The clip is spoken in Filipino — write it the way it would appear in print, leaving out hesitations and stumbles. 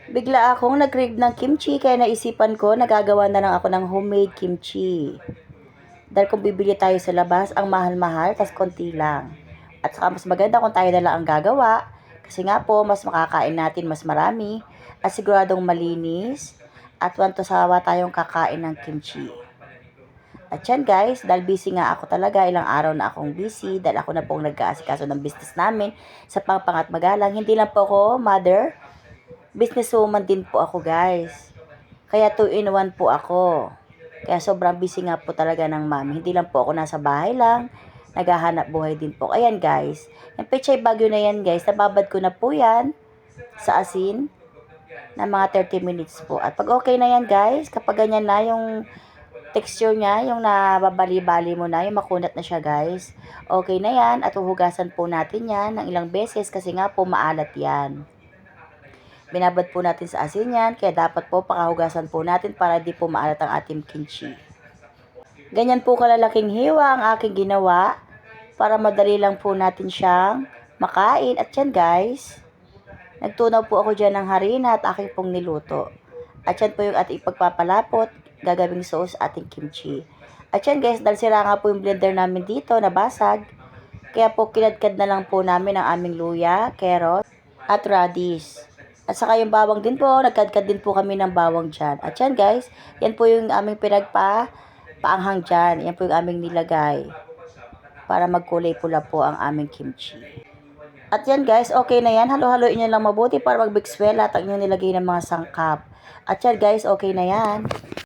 Bigla akong nag-crave ng kimchi kaya naisipan ko nagagawa na lang ako ng homemade kimchi. Dahil kung bibili tayo sa labas, ang mahal-mahal, tas konti lang. At saka mas maganda kung tayo na lang ang gagawa. Kasi nga po, mas makakain natin mas marami. At siguradong malinis. At wanto sawa tayong kakain ng kimchi. At yan guys, dahil busy nga ako talaga, ilang araw na akong busy. Dahil ako na pong nag-aasikaso ng business namin sa pangpangat magalang. Hindi lang po ako mother, businesswoman din po ako guys. Kaya 2 in 1 po ako. Kaya sobrang busy nga po talaga ng mami. Hindi lang po ako nasa bahay lang. Naghahanap buhay din po. Ayan guys. Yung pechay bagyo na yan guys. Nababad ko na po yan sa asin na mga 30 minutes po. At pag okay na yan guys, kapag ganyan na yung texture niya, yung nababali-bali mo na, yung makunat na siya guys. Okay na yan at uhugasan po natin yan ng ilang beses kasi nga po maalat yan. Binabad po natin sa asin yan, kaya dapat po pakahugasan po natin para di po maalat ang ating kimchi. Ganyan po kalalaking hiwa ang aking ginawa para madali lang po natin siyang makain. At yan guys, nagtunaw po ako dyan ng harina at aking pong niluto. At yan po yung ating ipagpapalapot, gagawing sauce ating kimchi. At yan guys, dahil sira nga po yung blender namin dito, nabasag. Kaya po kinadkad na lang po namin ang aming luya, carrot, at radish. At saka yung bawang din po, nagkadkad din po kami ng bawang dyan. At yan guys, yan po yung aming paanghang dyan. Yan po yung aming nilagay. Para magkulay pula po ang aming kimchi. At yan guys, okay na yan. Halo-haloin nyo lang mabuti para magbixwell at ang inyong nilagay ng mga sangkap. At yan guys, okay na yan.